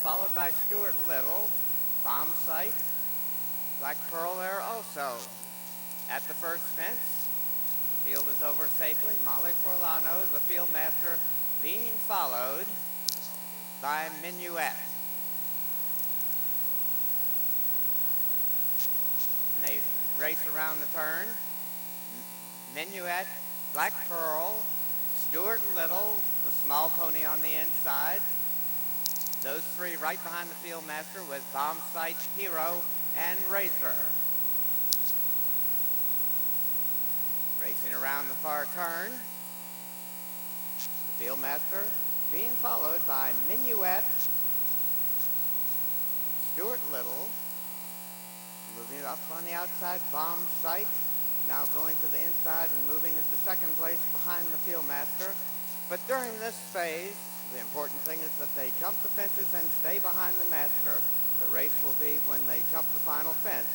followed by Stuart Little. Bomb Sight, Black Pearl there also. At the first fence, the field is over safely. Molly Forlano, the field master, being followed by Minuet. And they race around the turn. Minuet, Black Pearl, Stuart Little, the small pony on the inside. Those three right behind the field master with Bomb Sight, Hero, and Razor. Racing around the far turn. The field master being followed by Minuet, Stuart Little, moving up on the outside, Bomb Sight, now going to the inside and moving into second place behind the field master. But during this phase, the important thing is that they jump the fences and stay behind the master. The race will be when they jump the final fence.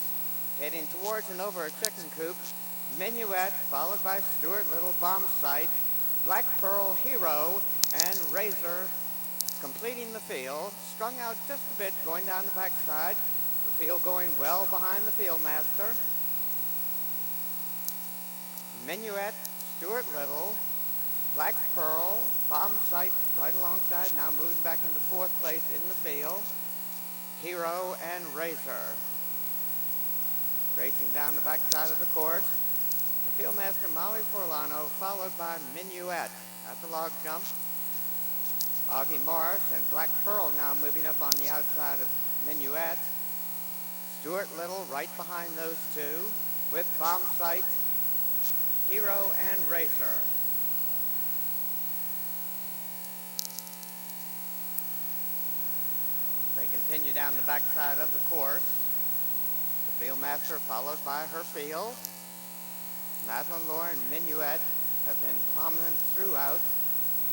Heading towards and over a chicken coop, Minuet, followed by Stuart Little, Bomb Sight, Black Pearl, Hero, and Razor completing the field. Strung out just a bit going down the backside. The field going well behind the field master. Minuet, Stuart Little, Black Pearl, Bomb Sight right alongside, now moving back into fourth place in the field. Hero and Razor. Racing down the backside of the course, the field master Molly Forlano, followed by Minuet at the log jump. Augie Morris and Black Pearl now moving up on the outside of Minuet. Stuart Little right behind those two with Bomb Sight, Hero, and Razor. They continue down the backside of the course. The field master followed by her field. Madeline Laura and Minuet have been prominent throughout,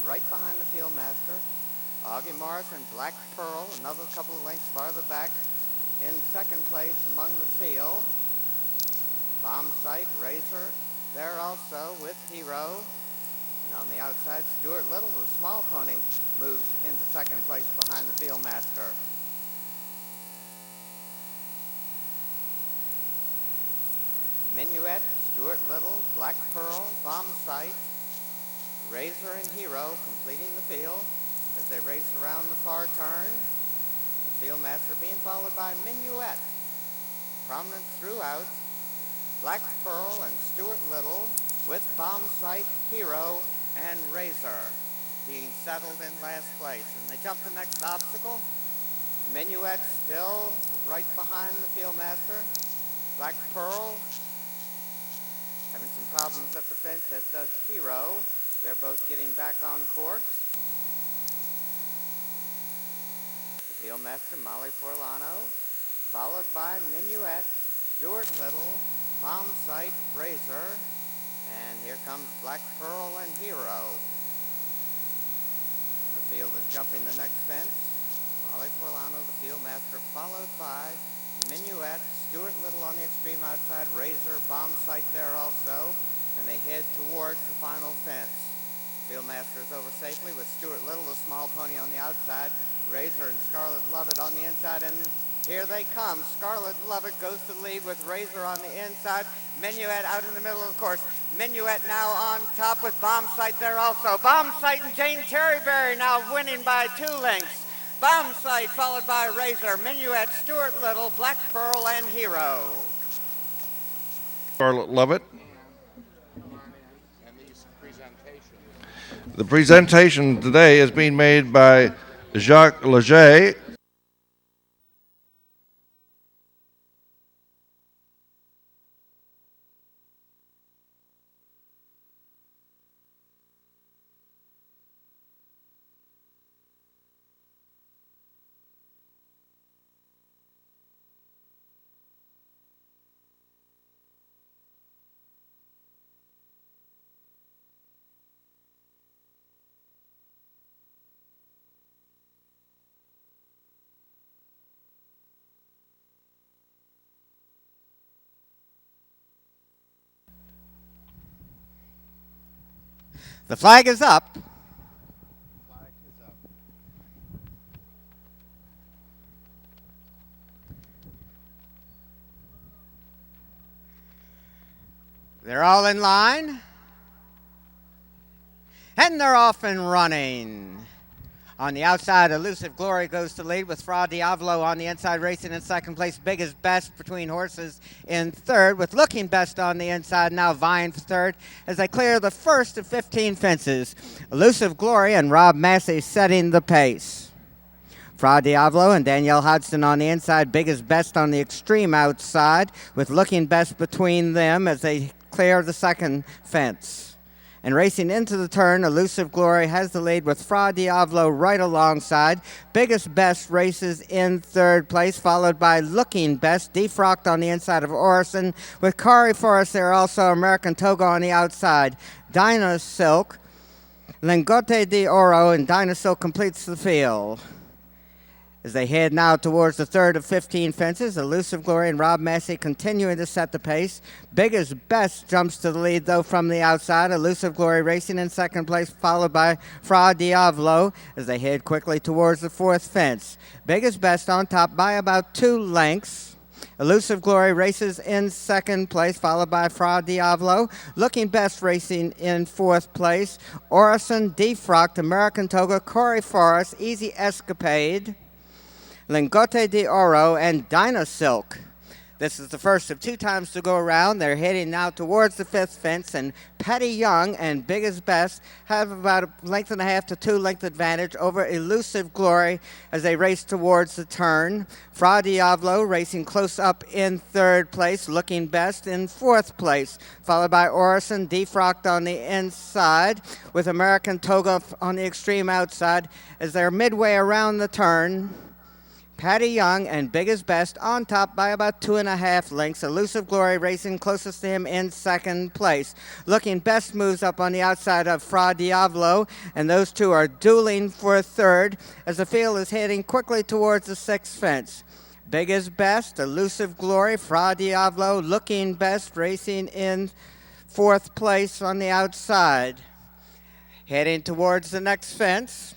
right behind the field master. Augie Morris and Black Pearl, another couple of lengths farther back, in second place among the field. Bomb Sight, Razor, there also with Hero. And on the outside, Stuart Little, the small pony, moves into second place behind the field master. Minuet, Stuart Little, Black Pearl, Bomb Sight, Razor, and Hero completing the field as they race around the far turn. The field master being followed by Minuet. Prominent throughout, Black Pearl and Stuart Little with Bomb Sight, Hero, and Razor being settled in last place. And they jump the next obstacle. Minuet still right behind the field master. Black Pearl having some problems at the fence, as does Hero. They're both getting back on course. The field master, Molly Forlano, followed by Minuet, Stuart Little, Bomb Sight, Razor, and here comes Black Pearl and Hero. The field is jumping the next fence. Molly Forlano, the field master, followed by Minuet, Stuart Little on the extreme outside, Razor, Bomb Sight there also, and they head towards the final fence. The field master is over safely with Stuart Little, the small pony, on the outside, Razor and Scarlet Lovett on the inside, and here they come. Scarlet Lovett goes to the lead with Razor on the inside. Minuet out in the middle of the course. Minuet now on top with Bomb Sight there also. Bomb Sight and Jane Terryberry now winning by 2 lengths. Bomb Sight followed by Razor, Minuet, Stuart Little, Black Pearl, and Hero. Scarlet Lovett. The presentation today is being made by Jacques Leger. The flag is up. They're all in line. And they're off and running. On the outside, Elusive Glory goes to lead with Fra Diavolo on the inside, racing in second place. Biggest Best between horses in third, with Looking Best on the inside, now vying for third as they clear the first of 15 fences. Elusive Glory and Rob Massey setting the pace. Fra Diavolo and Danielle Hodgson on the inside, Biggest Best on the extreme outside, with Looking Best between them as they clear the second fence. And racing into the turn, Elusive Glory has the lead with Fra Diavolo right alongside. Biggest Best races in third place, followed by Looking Best, defrocked on the inside of Orison. With Kari Forrest there, also American Togo on the outside. Dinah Silk, Lingote de Oro, and Dinah Silk completes the field. As they head now towards the third of 15 fences, Elusive Glory and Rob Massey continuing to set the pace. Biggest Best jumps to the lead, though, from the outside. Elusive Glory racing in second place, followed by Fra Diavolo as they head quickly towards the fourth fence. Biggest Best on top by about 2 lengths. Elusive Glory races in second place, followed by Fra Diavolo. Looking Best racing in fourth place. Orison, defrocked, American Toga, Corey Forrest, Easy Escapade, Lingote de Oro, and Dinah Silk. This is the first of 2 times to go around. They're heading now towards the fifth fence, and Patty Young and Biggest Best have about a length and a half to 2 length advantage over Elusive Glory as they race towards the turn. Fra Diavolo racing close up in third place, Looking Best in fourth place, followed by Orison, defrocked on the inside, with American Toga on the extreme outside as they're midway around the turn. Patty Young and Biggest Best on top by about 2.5 lengths. Elusive Glory racing closest to him in second place. Looking Best moves up on the outside of Fra Diavolo, and those two are dueling for third as the field is heading quickly towards the sixth fence. Biggest Best, Elusive Glory, Fra Diavolo, Looking Best racing in fourth place on the outside. Heading towards the next fence.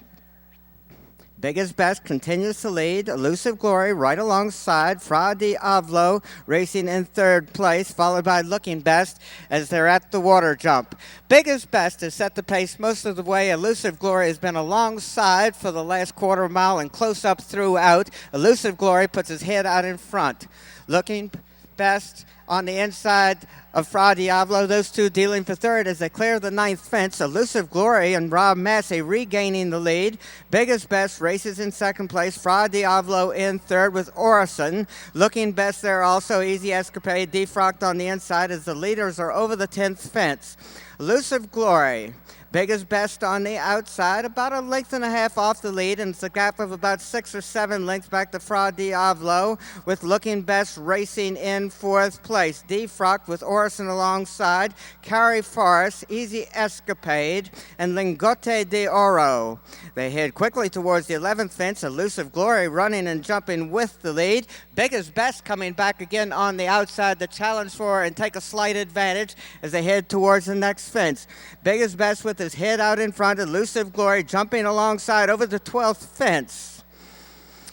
Biggest Best continues to lead. Elusive Glory right alongside. Fra Diavolo racing in third place, followed by Looking Best as they're at the water jump. Biggest Best has set the pace most of the way. Elusive Glory has been alongside for the last quarter mile and close up throughout. Elusive Glory puts his head out in front. Looking Best on the inside of Fra Diavolo, those two dealing for third as they clear the ninth fence. Elusive Glory and Rob Massey regaining the lead. Biggest Best races in second place. Fra Diavolo in third with Orison. Looking Best there also. Easy Escapade defrocked on the inside as the leaders are over the 10th fence. Elusive Glory, Biggest Best on the outside, about a length and a half off the lead, and it's a gap of about 6 or 7 lengths back to Fra Diavolo, with Looking Best racing in fourth place. Defrocked with Orison alongside, Carrie Forrest, Easy Escapade, and Lingote de Oro. They head quickly towards the 11th fence. Elusive Glory running and jumping with the lead. Biggest Best coming back again on the outside to challenge for and take a slight advantage as they head towards the next fence. Biggest Best with his head out in front. Elusive Glory jumping alongside over the 12th fence.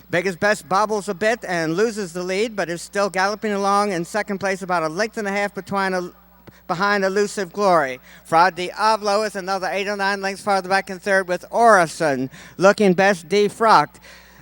Biggest Best bobbles a bit and loses the lead, but is still galloping along in second place, about a length and a half behind Elusive Glory. Fra Diavolo is another 8 or 9 lengths farther back in third with Orison. Looking Best defrocked.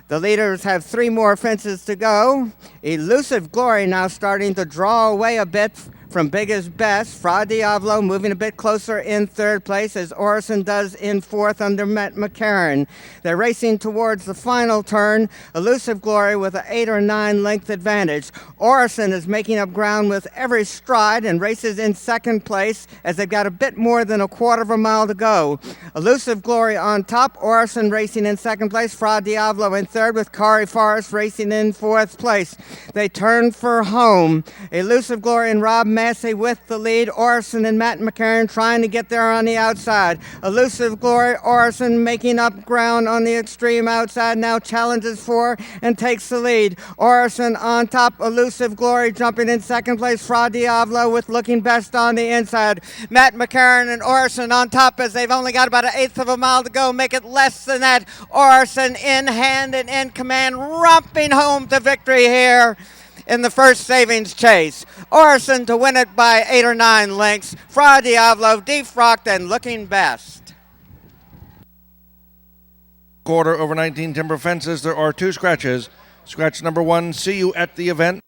The leaders have 3 more fences to go. Elusive Glory now starting to draw away a bit from Biggest Best. Fra Diavolo moving a bit closer in third place as Orison does in fourth under Matt McCarran. They're racing towards the final turn. Elusive Glory with an 8 or 9 length advantage. Orison is making up ground with every stride and races in second place as they've got a bit more than a quarter of a mile to go. Elusive Glory on top. Orison racing in second place. Fra Diavolo in third with Kari Forrest racing in fourth place. They turn for home. Elusive Glory and Rob Massey with the lead. Orison and Matt McCarran trying to get there on the outside. Elusive Glory, Orison making up ground on the extreme outside. Now challenges for and takes the lead. Orison on top. Elusive Glory jumping in second place. Fra Diavolo with Looking Best on the inside. Matt McCarran and Orison on top as they've only got about an eighth of a mile to go. Make it less than that. Orison in hand and in command, romping home to victory here. in the first savings chase. Orison to win it by 8 or 9 lengths. Fra Diavolo defrocked and looking best. Quarter over 19 timber fences. There are 2 scratches. Scratch number 1, see you at the event.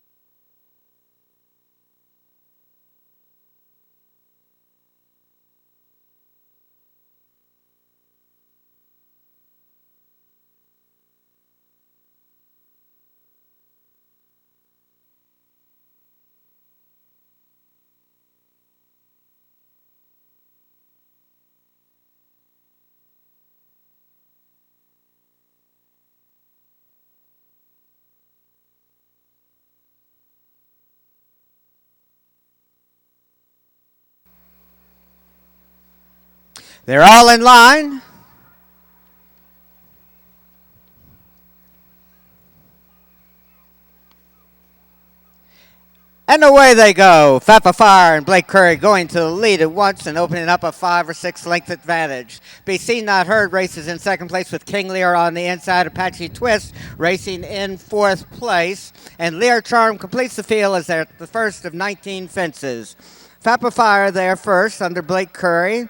They're all in line. And away they go. Fappa Fire and Blake Curry going to the lead at once and opening up a 5 or 6 length advantage. Be Seen Not Heard races in second place with King Lear on the inside. Apache Twist racing in 4th place. And Lear Charm completes the field as they're the first of 19 fences. Fappa Fire there first under Blake Curry.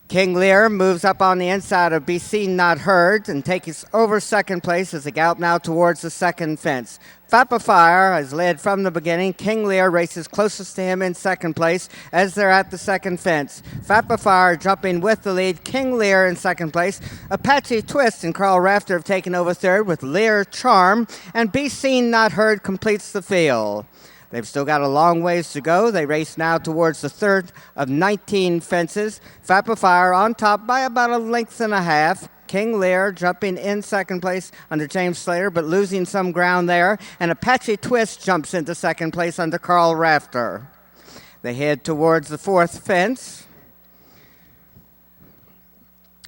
King Lear moves up on the inside of Be Seen Not Heard and takes over second place as they gallop now towards the second fence. Fappa Fire has led from the beginning. King Lear races closest to him in second place as they're at the second fence. Fappa Fire jumping with the lead. King Lear in second place. Apache Twist and Carl Rafter have taken over third with Lear Charm. And Be Seen Not Heard completes the field. They've still got a long ways to go. They race now towards the third of 19 fences. Fappa Fire on top by about a length and a half. King Lear jumping in second place under James Slater, but losing some ground there. And Apache Twist jumps into second place under Carl Rafter. They head towards the 4th fence.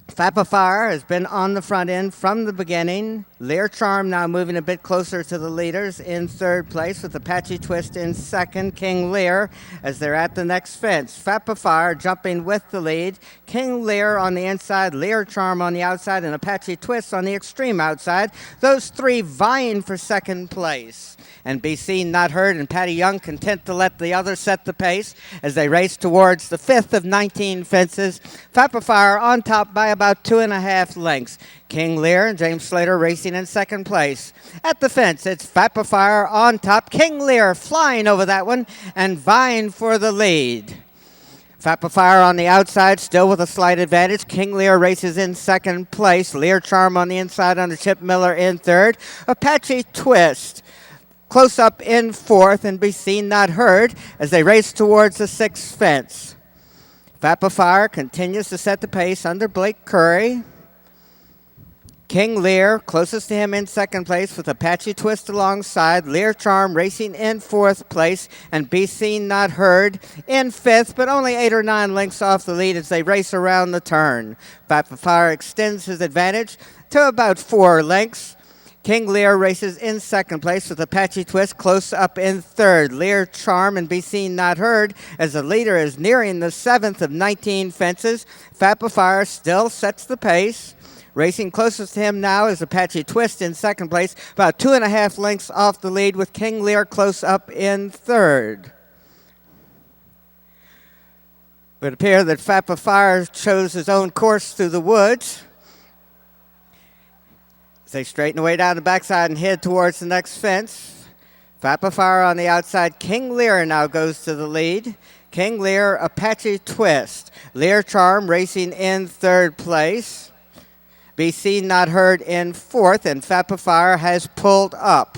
Fappa Fire has been on the front end from the beginning. Lear Charm now moving a bit closer to the leaders in 3rd place with Apache Twist in 2nd. King Lear as they're at the next fence. Fappa Fire jumping with the lead. King Lear on the inside, Lear Charm on the outside, and Apache Twist on the extreme outside. Those 3 vying for 2nd place. And Be Seen Not Heard and Patty Young content to let the others set the pace as they race towards the 5th of 19 fences. Fappa Fire on top by about 2.5 lengths. King Lear and James Slater racing in 2nd place. At the fence, it's Fappa Fire on top. King Lear flying over that one and vying for the lead. Fappa Fire on the outside, still with a slight advantage. King Lear races in 2nd place. Lear Charm on the inside under Chip Miller in 3rd. Apache Twist close up in 4th and Be Seen Not Heard as they race towards the 6th fence. Fappa Fire continues to set the pace under Blake Curry. King Lear closest to him in 2nd place with Apache Twist alongside. Lear Charm racing in 4th place and Be Seen Not Heard in 5th, but only 8 or 9 lengths off the lead as they race around the turn. Fappa Fire extends his advantage to about 4 lengths. King Lear races in 2nd place with Apache Twist close up in 3rd. Lear Charm and Be Seen Not Heard as the leader is nearing the 7th of 19 fences. Fappa Fire still sets the pace. Racing closest to him now is Apache Twist in 2nd place, about 2.5 lengths off the lead with King Lear close up in 3rd. It would appear that Fappa Fire chose his own course through the woods. As they straighten away down the backside and head towards the next fence. Fappa Fire on the outside. King Lear now goes to the lead. King Lear, Apache Twist. Lear Charm racing in 3rd place. Be Seen Not Heard in 4th, and Fappa Fire has pulled up.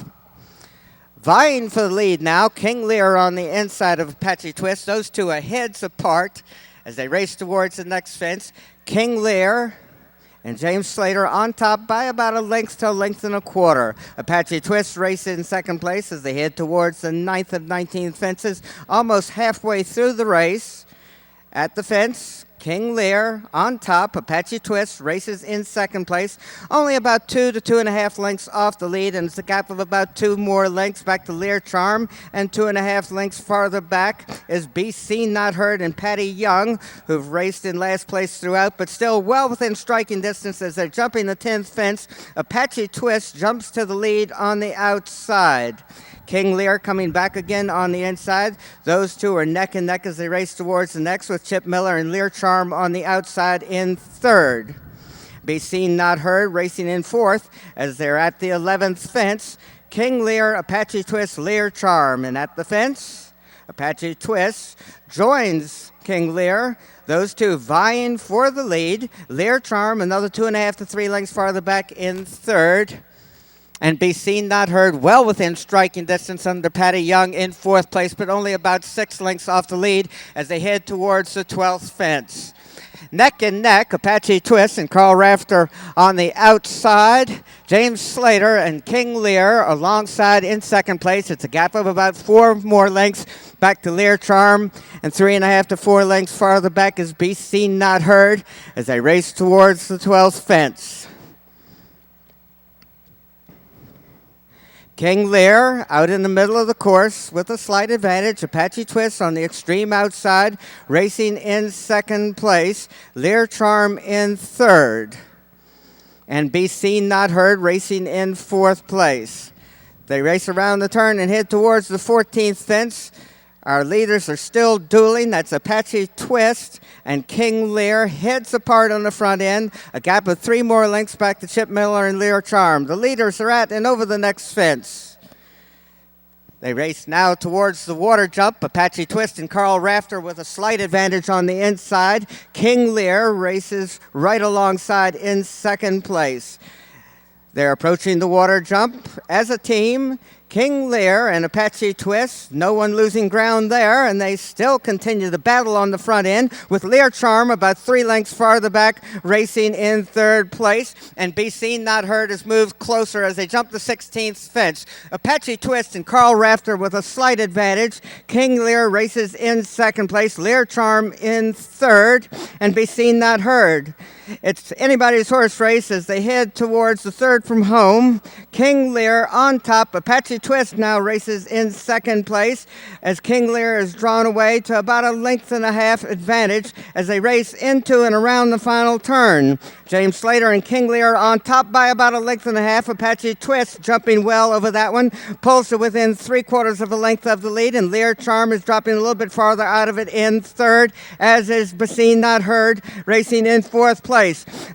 Vying for the lead now, King Lear on the inside of Apache Twist. Those two are heads apart as they race towards the next fence. King Lear and James Slater on top by about a length to a length and a quarter. Apache Twist races in 2nd place as they head towards the 9th of 19 fences, almost halfway through the race. At the fence, King Lear on top. Apache Twist races in second place, only about 2 to 2.5 lengths off the lead, and it's a gap of about 2 more lengths back to Lear Charm, and 2.5 lengths farther back is Be Seen Not Heard and Patty Young, who've raced in last place throughout, but still well within striking distance as they're jumping the 10th fence. Apache Twist jumps to the lead on the outside. King Lear coming back again on the inside. Those two are neck and neck as they race towards the next, with Chip Miller and Lear Charm on the outside in third. Be Seen Not Heard racing in fourth as they're at the 11th fence. King Lear, Apache Twist, Lear Charm. And at the fence, Apache Twist joins King Lear. Those two vying for the lead. Lear Charm another 2.5 to 3 lengths farther back in third. And Be Seen Not Heard well within striking distance under Patty Young in fourth place, but only about 6 lengths off the lead as they head towards the 12th fence. Neck and neck, Apache Twist and Carl Rafter on the outside. James Slater and King Lear alongside in second place. It's a gap of about 4 more lengths back to Lear Charm, and 3.5 to 4 lengths farther back is Be Seen Not Heard as they race towards the 12th fence. King Lear out in the middle of the course with a slight advantage. Apache Twist on the extreme outside, racing in second place. Lear Charm in third. And Be Seen Not Heard racing in fourth place. They race around the turn and head towards the 14th fence. Our leaders are still dueling. That's Apache Twist and King Lear, heads apart on the front end. A gap of 3 more lengths back to Chip Miller and Lear Charm. The leaders are at and over the next fence. They race now towards the water jump. Apache Twist and Carl Rafter with a slight advantage on the inside. King Lear races right alongside in second place. They're approaching the water jump as a team. King Lear and Apache Twist, no one losing ground there, and they still continue the battle on the front end, with Lear Charm about 3 lengths farther back, racing in third place, and Be Seen Not Heard has moved closer as they jump the 16th fence. Apache Twist and Carl Rafter with a slight advantage. King Lear races in second place, Lear Charm in third, and Be Seen Not Heard. It's anybody's horse race as they head towards the third from home. King Lear on top. Apache Twist now races in second place as King Lear is drawn away to about 1.5 lengths advantage as they race into and around the final turn. James Slater and King Lear on top by about 1.5 lengths. Apache Twist jumping well over that one, pulls to within 3/4 of a length of the lead, and Lear Charm is dropping a little bit farther out of it in third, as is Be Seen Not Heard racing in fourth place.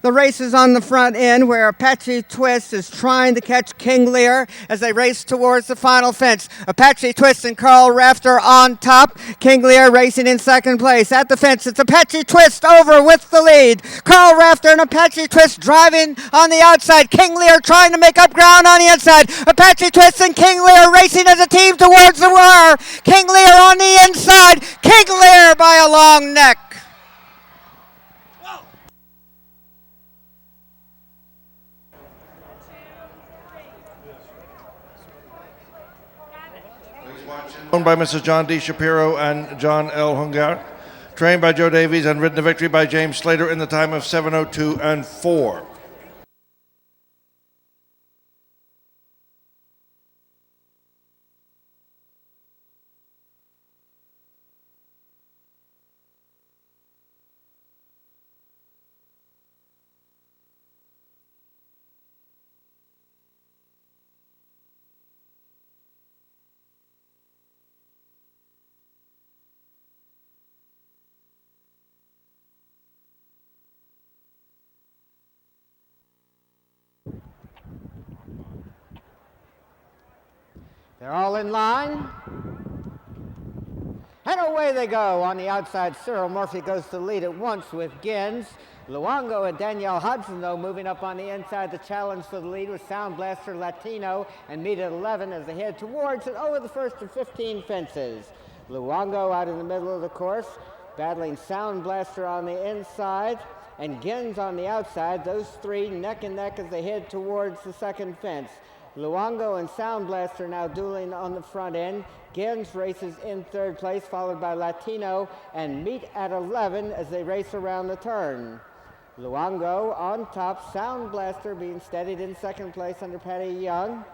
The race is on the front end where Apache Twist is trying to catch King Lear as they race towards the final fence. Apache Twist and Carl Rafter on top. King Lear racing in second place. At the fence, it's Apache Twist over with the lead. Carl Rafter and Apache Twist driving on the outside. King Lear trying to make up ground on the inside. Apache Twist and King Lear racing as a team towards the wire. King Lear on the inside. King Lear by a long neck. Owned by Mrs. John D. Shapiro and John L. Hungar. Trained by Joe Davies and ridden to victory by James Slater in the time of 7:02 and 4. They're all in line. And away they go. On the outside, Cyril Murphy goes to the lead at once with Gins. Luongo and Danielle Hudson, though, moving up on the inside to challenge for the lead with Sound Blaster Latino and meet at 11 as they head towards and over the first of 15 fences. Luongo out in the middle of the course, battling Sound Blaster on the inside and Gins on the outside. Those three neck and neck as they head towards the second fence. Luongo and Sound Blaster now dueling on the front end. Gens races in third place, followed by Latino and Meet at 11 as they race around the turn. Luongo on top, Sound Blaster being steadied in second place under Patty Young.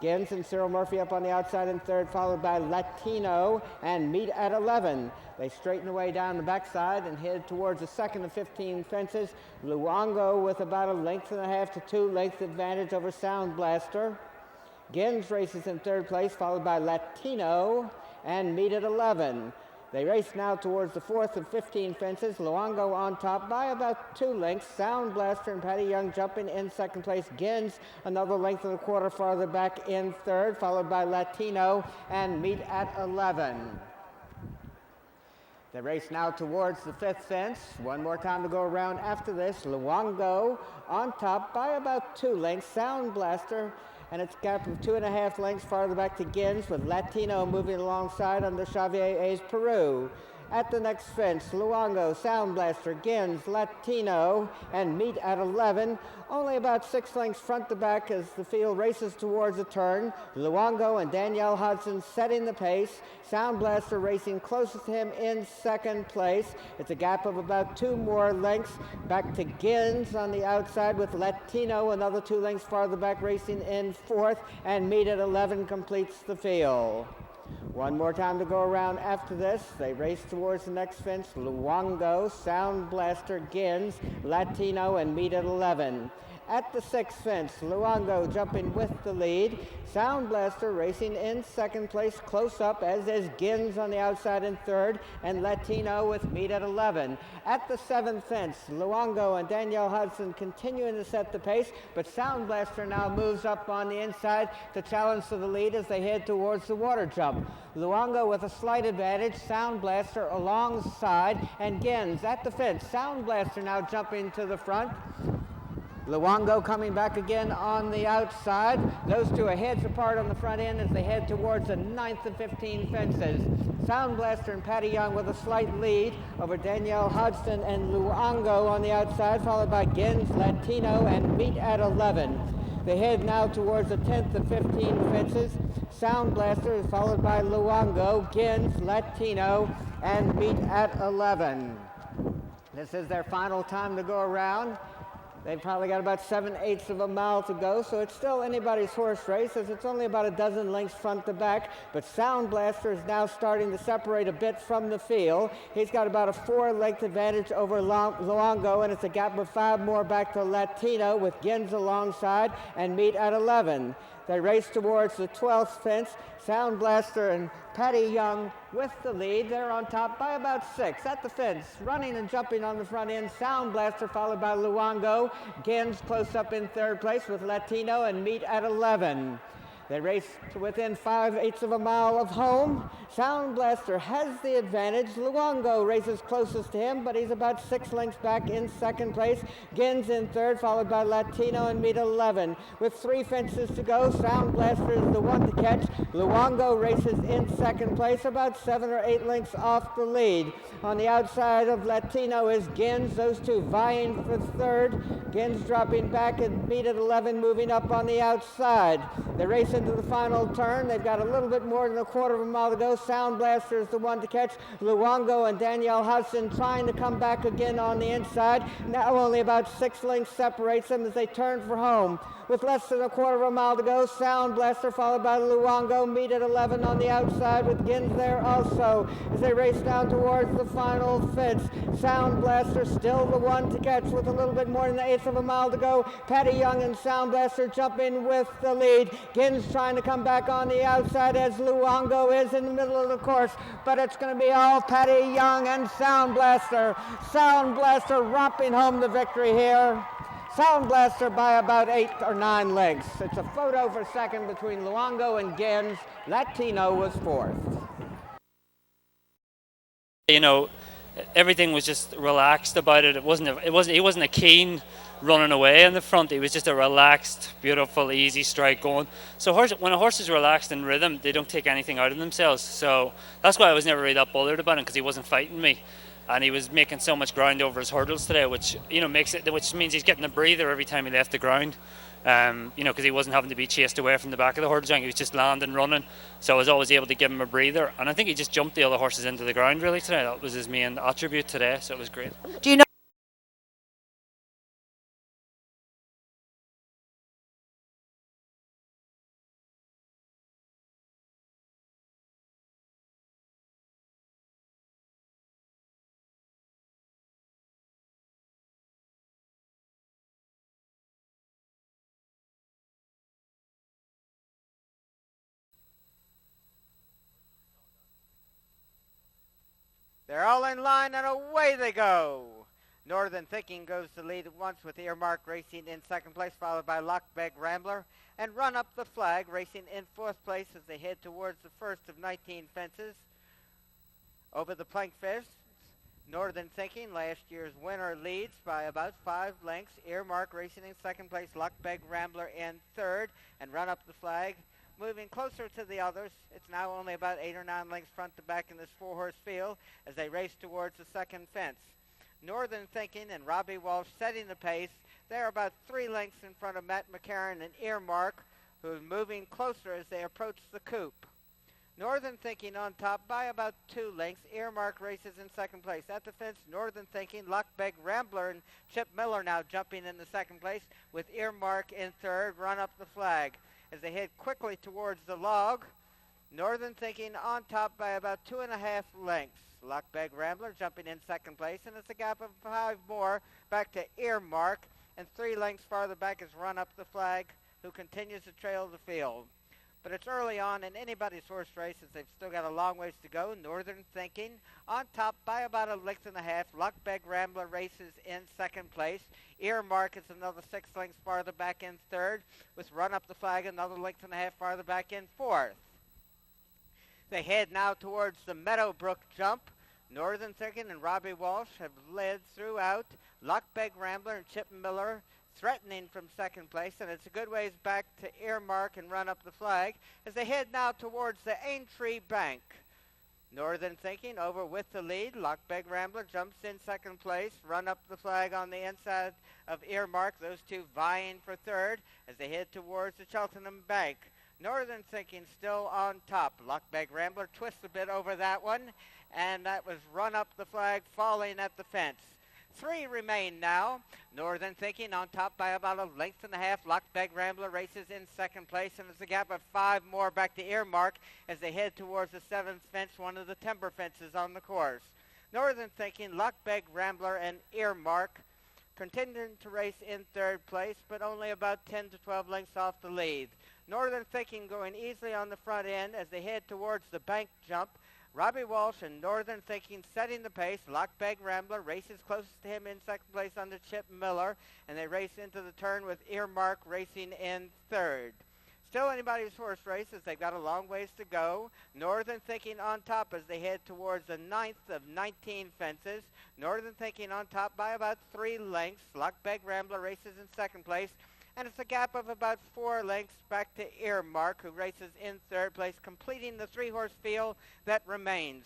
Gens and Cyril Murphy up on the outside in third, followed by Latino and Meet at 11. They straighten away down the backside and head towards the second of 15 fences. Luongo with about a length and a half to 2 length advantage over Sound Blaster. Gens races in third place, followed by Latino and Meet at 11. They race now towards the fourth of 15 fences. Luongo on top by about 2 lengths. Sound Blaster and Patty Young jumping in second place. Gens another length and a quarter farther back in third, followed by Latino and Meet at 11. They race now towards the fifth fence. One more time to go around after this. Luongo on top by about 2 lengths. Sound Blaster and its gap of 2.5 lengths farther back to Gens, with Latino moving alongside under Xavier A's Peru. At the next fence, Luongo, Sound Blaster, Gens, Latino, and Meet at 11. Only about 6 lengths front to back as the field races towards a turn. Luongo and Danielle Hudson setting the pace. Sound Blaster racing closest to him in second place. It's a gap of about 2 more lengths back to Gens on the outside, with Latino another 2 lengths farther back racing in fourth, and Meet at 11 completes the field. One more time to go around after this. They race towards the next fence. Luongo, Sound Blaster, Gens, Latino, and Meet at 11. At the sixth fence, Luongo jumping with the lead. Sound Blaster racing in second place, close up, as is Gens on the outside in third, and Latino with Meet at 11. At the seventh fence, Luongo and Danielle Hudson continuing to set the pace, but Sound Blaster now moves up on the inside to challenge for the lead as they head towards the water jump. Luongo with a slight advantage, Sound Blaster alongside, and Gens at the fence. Sound Blaster now jumping to the front. Luongo coming back again on the outside. Those two are heads apart on the front end as they head towards the 9th of 15 fences. Sound Blaster and Patty Young with a slight lead over Danielle Hodgson and Luongo on the outside, followed by Gens, Latino, and Meet at 11. They head now towards the 10th of 15 fences. Sound Blaster is followed by Luongo, Gens, Latino, and Meet at 11. This is their final time to go around. They've probably got about 7/8 of a mile to go, so it's still anybody's horse race, as it's only about a dozen lengths front to back. But Sound Blaster is now starting to separate a bit from the field. He's got about a 4-length advantage over Luongo, and it's a gap of 5 more back to Latino, with Gens alongside, and Meet at 11. They race towards the 12th fence. Sound Blaster and Patty Young with the lead. They're on top by about 6. At the fence, running and jumping on the front end, Sound Blaster followed by Luongo. Gens close up in third place with Latino, and Meet at 11. They race to within 5/8 of a mile of home. Sound Blaster has the advantage. Luongo races closest to him, but he's about 6 lengths back in second place. Gens in third, followed by Latino, and Meet 11. With 3 fences to go, Sound Blaster is the one to catch. Luongo races in second place, about 7 or 8 lengths off the lead. On the outside of Latino is Gens, those two vying for third. Gens dropping back, and Meet at 11 moving up on the outside. They race into the final turn. They've got a little bit more than a quarter of a mile to go. Sound Blaster is the one to catch. Luongo and Danielle Hudson trying to come back again on the inside. Now only about 6 lengths separates them as they turn for home. With less than a quarter of a mile to go, Sound Blaster followed by Luongo. Meet at 11 on the outside, with Gens there also as they race down towards the final fence. Sound Blaster still the one to catch with a little bit more than 1/8 of a mile to go. Patty Young and Sound Blaster jump in with the lead. Gens trying to come back on the outside as Luongo is in the middle of the course, but it's going to be all Patty Young and Sound Blaster. Sound Blaster romping home the victory here. Sound Blaster by about 8 or 9 lengths. It's a photo for second between Luongo and Gens. Latino was fourth. You know, everything was just relaxed about it. He wasn't a keen running away in the front. He was just a relaxed, beautiful, easy strike going. So when a horse is relaxed in rhythm, they don't take anything out of themselves. So that's why I was never really that bothered about him, because he wasn't fighting me. And he was making so much ground over his hurdles today, which means he's getting a breather every time he left the ground. You know, because he wasn't having to be chased away from the back of the hurdle jungle. He was just landing, running. So I was always able to give him a breather. And I think he just jumped the other horses into the ground really today. That was his main attribute today, so it was great. Do you know? They're all in line and away they go. Northern Thinking goes to lead at once with Earmark racing in second place, followed by Lockbeg Rambler and Run Up the Flag racing in fourth place as they head towards the first of 19 fences. Over the plank fence, Northern Thinking, last year's winner, leads by about 5 lengths. Earmark racing in second place, Lockbeg Rambler in third, and Run Up the Flag moving closer to the others. It's now only about 8 or 9 lengths front to back in this 4-horse field as they race towards the second fence. Northern Thinking and Robbie Walsh setting the pace. They're about 3 lengths in front of Matt McCarran and Earmark, who's moving closer as they approach the coop. Northern Thinking on top by about 2 lengths. Earmark races in second place. At the fence, Northern Thinking, Lockbeg Rambler, and Chip Miller now jumping in the second place with Earmark in third. Run Up the Flag as they head quickly towards the log. Northern Thinking on top by about 2.5 lengths. Lockbeg Rambler jumping in second place, and it's a gap of 5 more back to Earmark, and 3 lengths farther back is Run Up the Flag, who continues to trail the field. But it's early on in anybody's horse race as they've still got a long ways to go. Northern Thinking on top by about 1.5 lengths. Lockbeg Rambler races in second place. Earmark is another 6 lengths farther back in third, with Run Up the Flag another 1.5 lengths farther back in fourth. They head now towards the Meadowbrook jump. Northern Thinking and Robbie Walsh have led throughout. Lockbeg Rambler and Chip Miller threatening from second place, and it's a good ways back to Earmark and Run Up the Flag as they head now towards the Aintree Bank. Northern Thinking over with the lead. Lockbeg Rambler jumps in second place. Run Up the Flag on the inside of Earmark. Those two vying for third as they head towards the Cheltenham Bank. Northern Thinking still on top. Lockbeg Rambler twists a bit over that one, and that was Run Up the Flag falling at the fence. 3 remain now. Northern Thinking on top by about 1.5 lengths. Lockbeg Rambler races in second place, and it's a gap of 5 more back to Earmark as they head towards the 7th fence, one of the timber fences on the course. Northern Thinking, Lockbeg Rambler, and Earmark continuing to race in third place, but only about 10 to 12 lengths off the lead. Northern Thinking going easily on the front end as they head towards the bank jump. Robbie Walsh and Northern Thinking setting the pace. Lockbeg Rambler races closest to him in second place under Chip Miller, and they race into the turn with Earmark racing in third. Still anybody's horse race as they've got a long ways to go. Northern Thinking on top as they head towards the 9th of 19 fences. Northern Thinking on top by about 3 lengths. Lockbeg Rambler races in second place, and it's a gap of about 4 lengths back to Earmark, who races in third place, completing the 3-horse field that remains.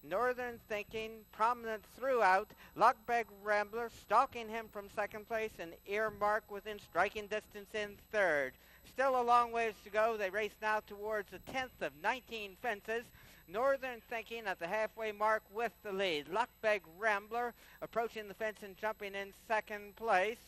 Northern Thinking prominent throughout. Lockbeg Rambler stalking him from second place, and Earmark within striking distance in third. Still a long ways to go. They race now towards the 10th of 19 fences. Northern Thinking at the halfway mark with the lead. Lockbeg Rambler approaching the fence and jumping in second place,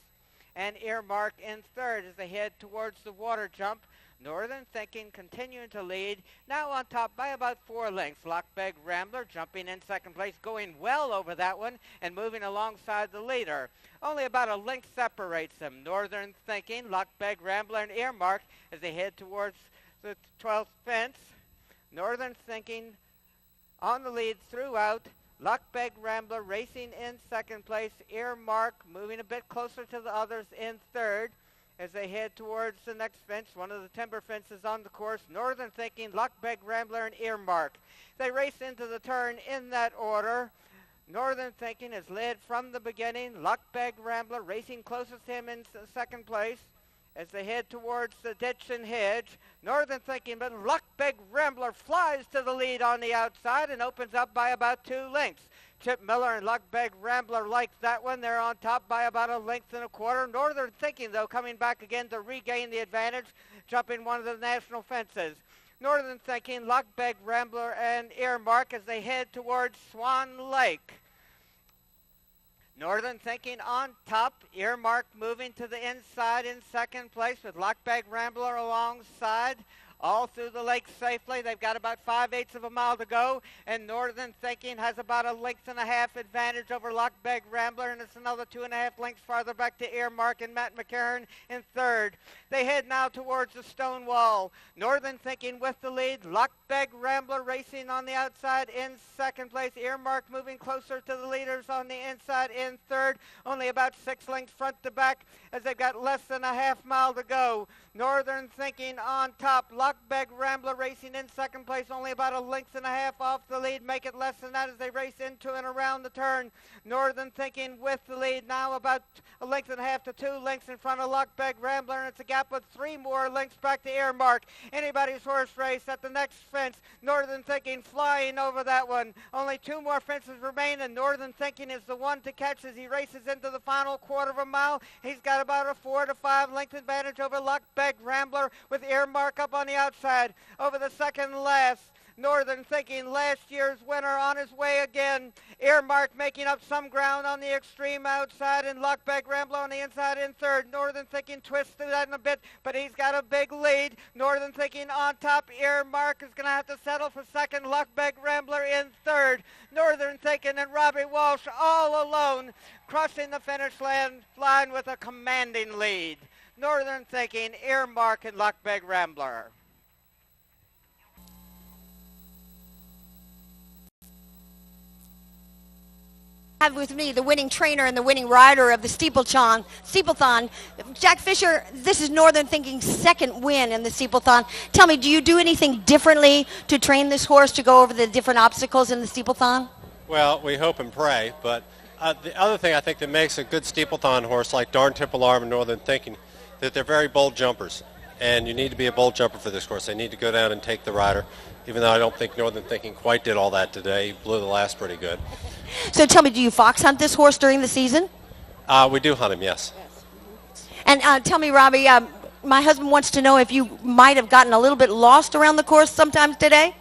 and Earmark in third as they head towards the water jump. Northern Thinking continuing to lead, now on top by about 4 lengths. Lockbeg Rambler jumping in second place, going well over that one and moving alongside the leader. Only about 1 length separates them. Northern Thinking, Lockbeg Rambler, and Earmark as they head towards the 12th fence. Northern Thinking on the lead throughout. Lockbeg Rambler racing in second place. Earmark moving a bit closer to the others in third as they head towards the next fence, one of the timber fences on the course. Northern Thinking, Lockbeg Rambler, and Earmark. They race into the turn in that order. Northern Thinking is led from the beginning. Lockbeg Rambler racing closest to him in second place as they head towards the ditch and hedge. Northern Thinking, but Lockbeg Rambler flies to the lead on the outside and opens up by about 2 lengths. Chip Miller and Luckbeg Rambler like that one. They're on top by about 1.25 lengths. Northern Thinking, though, coming back again to regain the advantage, jumping one of the national fences. Northern Thinking, Luckbeg Rambler, and Earmark as they head towards Swan Lake. Northern Thinking on top, Earmark moving to the inside in second place with Luckbeg Rambler alongside. All through the lake safely. They've got about 5/8 of a mile to go, and Northern Thinking has about 1.5 lengths advantage over Luckbeg Rambler, and it's another 2.5 lengths farther back to Earmark and Matt McCarron in third. They head now towards the stone wall. Northern Thinking with the lead. Luckbeg Rambler racing on the outside in second place. Earmark moving closer to the leaders on the inside in third. Only about 6 lengths front to back as they've got less than a half mile to go. Northern Thinking on top. Luckbeg Rambler racing in second place, only about 1.5 lengths off the lead. Make it less than that as they race into and around the turn. Northern Thinking with the lead now, about 1.5 lengths to 2 lengths in front of Luckbeg Rambler, and it's a gap of 3 more lengths back to Earmark. Anybody's horse race at the next fence. Northern Thinking flying over that one. Only 2 more fences remain, and Northern Thinking is the one to catch as he races into the final quarter of a mile. He's got about a 4 to 5 length advantage over Luckbeg Rambler, with Earmark up on the outside. Over the second last, Northern Thinking, last year's winner, on his way again. Earmark making up some ground on the extreme outside, and Luckbeg Rambler on the inside in third. Northern Thinking twists through that in a bit, but he's got a big lead. Northern Thinking on top. Earmark is going to have to settle for second. Luckbeg Rambler in third. Northern Thinking and Robbie Walsh all alone, crossing the finish line with a commanding lead. Northern Thinking, Earmark, and Luckbeg Rambler. I have with me the winning trainer and the winning rider of the Steeplethon. Jack Fisher, this is Northern Thinking's second win in the Steeplethon. Tell me, do you do anything differently to train this horse to go over the different obstacles in the Steeplethon? Well, we hope and pray, but the other thing I think that makes a good Steeplethon horse like Darn Temple Arm and Northern Thinking, that they're very bold jumpers, and you need to be a bold jumper for this horse. They need to go down and take the rider, even though I don't think Northern Thinking quite did all that today. He blew the last pretty good. So tell me, do you fox hunt this horse during the season? We do hunt him, yes. And tell me, Robbie, my husband wants to know if you might have gotten a little bit lost around the course sometimes today?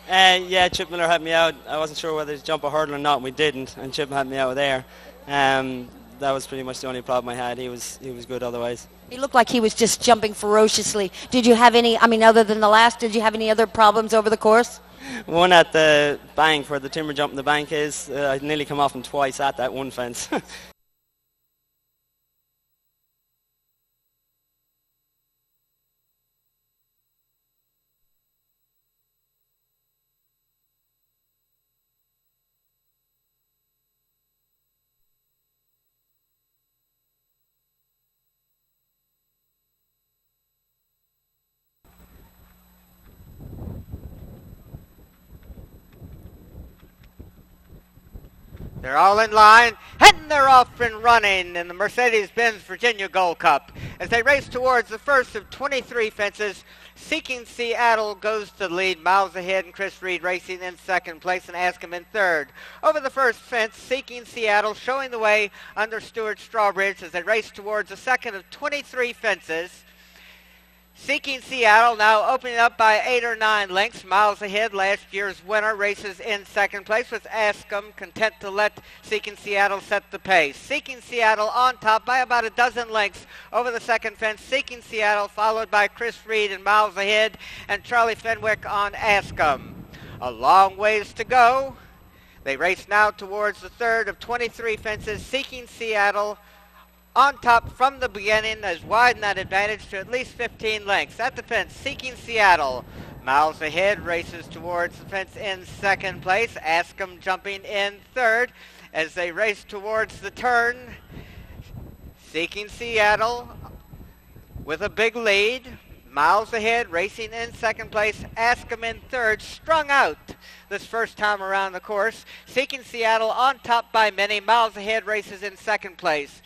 Yeah, Chip Miller had me out. I wasn't sure whether to jump a hurdle or not, and we didn't, and Chip had me out there. That was pretty much the only problem I had. He was good otherwise. He looked like he was just jumping ferociously. Did you have any, other than the last, did you have any other problems over the course? One at the bank where the timber jump in the bank is. I nearly come off him twice at that one fence. They're all in line, and they're off and running in the Mercedes-Benz Virginia Gold Cup. As they race towards the first of 23 fences, Seeking Seattle goes to the lead, miles ahead, and Chris Reed racing in second place, and Askham in third. Over the first fence, Seeking Seattle showing the way under Stuart Strawbridge as they race towards the second of 23 fences. Seeking Seattle now opening up by 8 or 9 lengths, miles ahead. Last year's winner races in second place with Askham, content to let Seeking Seattle set the pace. Seeking Seattle on top by about a dozen lengths over the second fence. Seeking Seattle followed by Chris Reed and miles ahead, and Charlie Fenwick on Askham. A long ways to go. They race now towards the third of 23 fences. Seeking Seattle on top from the beginning has widened that advantage to at least 15 lengths. At the fence, Seeking Seattle, miles ahead, races towards the fence in second place. Askham jumping in third as they race towards the turn. Seeking Seattle with a big lead, miles ahead, racing in second place. Askham in third, strung out this first time around the course. Seeking Seattle on top by many, miles ahead, races in second place.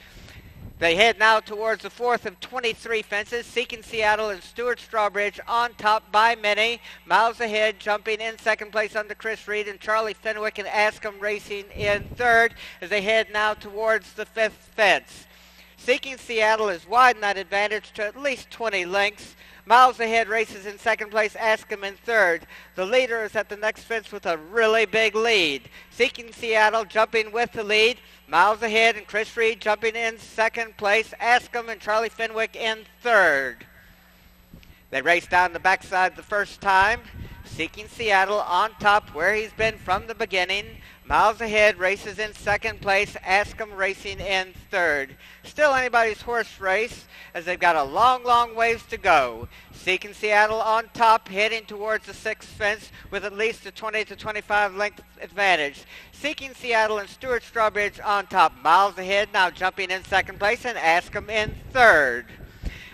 They head now towards the fourth of 23 fences. Seeking Seattle and Stuart Strawbridge on top by many. Miles ahead, jumping in second place under Chris Reed, and Charlie Fenwick and Askham racing in third as they head now towards the fifth fence. Seeking Seattle has widened that advantage to at least 20 lengths. Miles ahead races in second place, Askham in third. The leader is at the next fence with a really big lead. Seeking Seattle jumping with the lead. Miles ahead and Chris Reed jumping in second place. Askham and Charlie Fenwick in third. They race down the backside the first time. Seeking Seattle on top where he's been from the beginning. Miles ahead races in second place. Askham racing in third. Still anybody's horse race as they've got a long ways to go. Seeking Seattle on top, heading towards the sixth fence with at least a 20 to 25 length advantage. Seeking Seattle and Stuart Strawbridge on top. Miles ahead now jumping in second place, and Askham in third.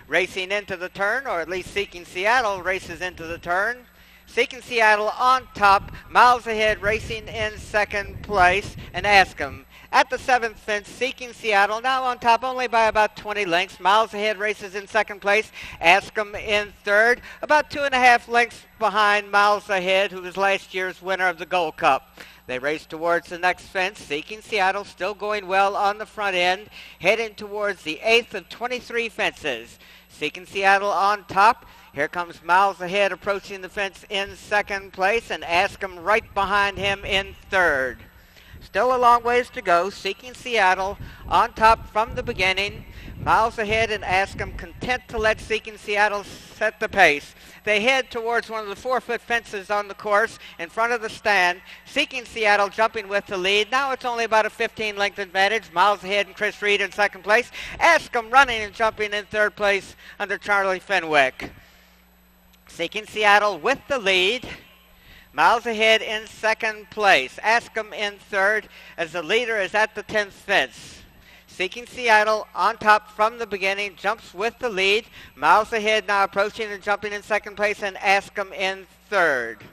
Racing into the turn, or at least Seeking Seattle races into the turn. Seeking Seattle on top, Miles ahead racing in second place, and Askham. At the seventh fence, Seeking Seattle now on top only by about 20 lengths. Miles ahead races in second place, Askham in third, about 2.5 lengths behind Miles ahead, who was last year's winner of the Gold Cup. They race towards the next fence. Seeking Seattle still going well on the front end, heading towards the 8th of 23 fences. Seeking Seattle on top. Here comes Miles ahead approaching the fence in second place, and Askham right behind him in third. Still a long ways to go. Seeking Seattle on top from the beginning. Miles ahead and Askham content to let Seeking Seattle set the pace. They head towards one of the 4-foot fences on the course in front of the stand. Seeking Seattle jumping with the lead. Now it's only about a 15-length advantage. Miles ahead and Chris Reed in second place. Askham running and jumping in third place under Charlie Fenwick. Seeking Seattle with the lead. Miles ahead in second place. Askham in third as the leader is at the 10th fence. Seeking Seattle on top from the beginning, jumps with the lead. Miles ahead now approaching and jumping in second place, and Askham in third.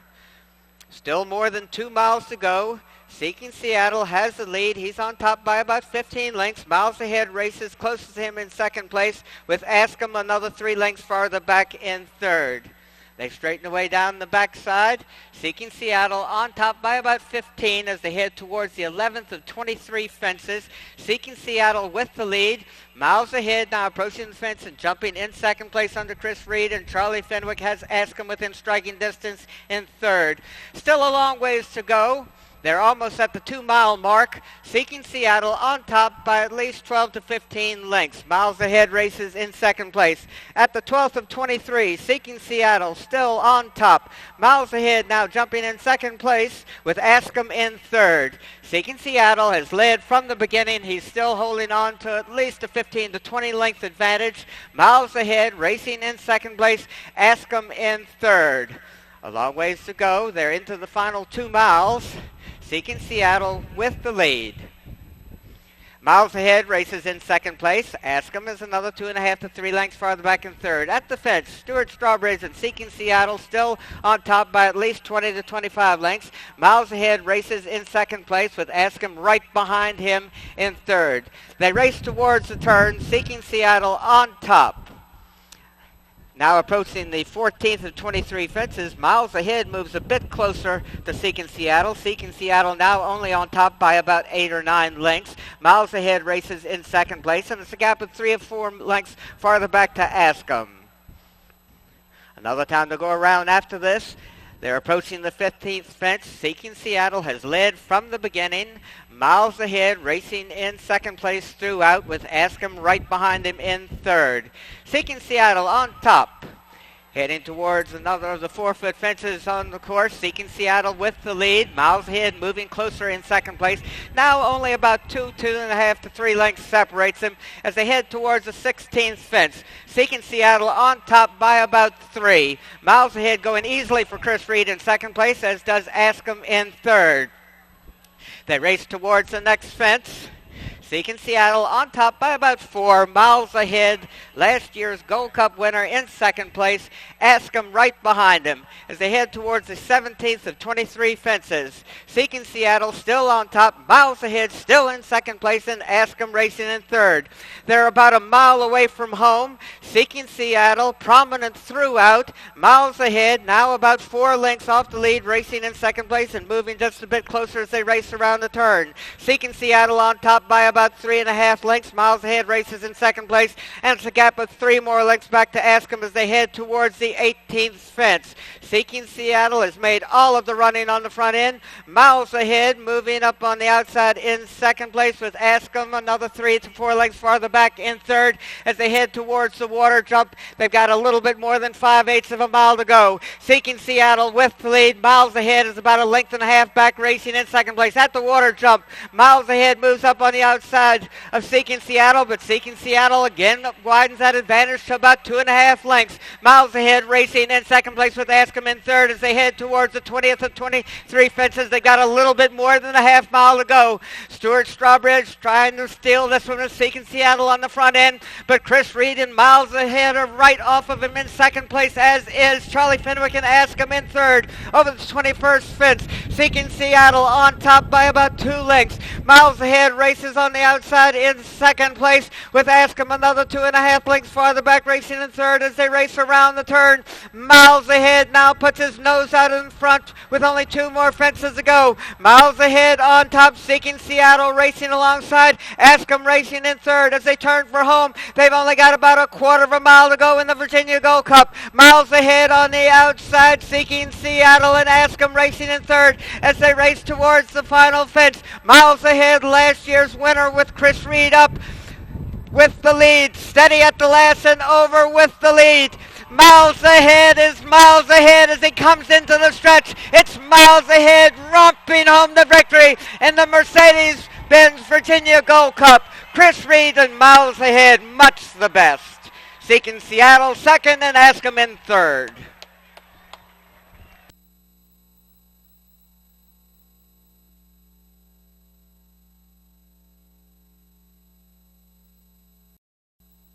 Still more than 2 miles to go. Seeking Seattle has the lead. He's on top by about 15 lengths. Miles ahead races closest to him in second place, with Askham another 3 lengths farther back in third. They straighten away down the backside. Seeking Seattle on top by about 15 as they head towards the 11th of 23 fences. Seeking Seattle with the lead. Miles ahead now approaching the fence and jumping in second place under Chris Reed, and Charlie Fenwick has Askham within striking distance in third. Still a long ways to go. They're almost at the 2-mile mark. Seeking Seattle on top by at least 12 to 15 lengths. Miles ahead races in second place. At the 12th of 23, Seeking Seattle still on top. Miles ahead now jumping in second place with Askham in third. Seeking Seattle has led from the beginning. He's still holding on to at least a 15 to 20 length advantage. Miles ahead racing in second place. Askham in third. A long ways to go. They're into the final 2 miles. Seeking Seattle with the lead. Miles ahead races in second place. Askham is another 2.5 to 3 lengths farther back in third. At the fence, Stuart Strawbridge and Seeking Seattle still on top by at least 20 to 25 lengths. Miles ahead races in second place with Askham right behind him in third. They race towards the turn. Seeking Seattle on top. Now approaching the 14th of 23 fences, Miles ahead moves a bit closer to Seeking Seattle. Seeking Seattle now only on top by about 8 or 9 lengths. Miles ahead races in second place, and it's a gap of 3 or 4 lengths farther back to Askham. Another time to go around after this. They're approaching the 15th fence. Seeking Seattle has led from the beginning. Miles ahead, racing in second place throughout with Askham right behind him in third. Seeking Seattle on top. Heading towards another of the 4-foot fences on the course. Seeking Seattle with the lead. Miles ahead moving closer in second place. Now only about 2.5 to 3 lengths separates them as they head towards the 16th fence. Seeking Seattle on top by about 3. Miles ahead going easily for Chris Reed in second place, as does Askham in third. They race towards the next fence. Seeking Seattle on top by about 4 miles ahead. Last year's Gold Cup winner in second place. Askham right behind him as they head towards the 17th of 23 fences. Seeking Seattle still on top, miles ahead, still in second place, and Askham racing in third. They're about a mile away from home. Seeking Seattle, prominent throughout, miles ahead, now about 4 lengths off the lead, racing in second place and moving just a bit closer as they race around the turn. Seeking Seattle on top by about 3.5 lengths, miles ahead, races in second place, and it's a gap of 3 more lengths back to Askham as they head towards the 18th fence. Seeking Seattle has made all of the running on the front end, miles ahead, moving up on the outside in second place with Askham another 3 to 4 lengths farther back in third as they head towards the water jump. They've got a little bit more than 5/8 of a mile to go. Seeking Seattle with the lead, miles ahead, is about 1.5 lengths back, racing in second place at the water jump. Miles ahead moves up on the outside of Seeking Seattle, but Seeking Seattle again widens that advantage to about 2.5 lengths. Miles ahead, racing in second place with Askham in third as they head towards the 20th of 23 fences. They got a little bit more than a half mile to go. Stuart Strawbridge trying to steal this one with Seeking Seattle on the front end, but Chris Reed and miles ahead are right off of him in second place, as is Charlie Fenwick and Askham in third over the 21st fence. Seeking Seattle on top by about 2 lengths. Miles ahead races on the outside in second place with Askham another 2.5 lengths farther back, racing in third as they race around the turn. Miles ahead now puts his nose out in front with only 2 more fences to go. Miles ahead on top, Seeking Seattle racing alongside Askham racing in third as they turn for home. They've only got about 1/4 of a mile to go in the Virginia Gold Cup. Miles ahead on the outside, Seeking Seattle and Askham racing in third as they race towards the final fence. Miles ahead, last year's winner with Chris Reed up with the lead, steady at the last and over with the lead. Miles ahead is miles ahead as he comes into the stretch. It's miles ahead, romping home the victory in the Mercedes-Benz Virginia Gold Cup. Chris Reed and miles ahead, much the best. Seeking Seattle second and Askham in third.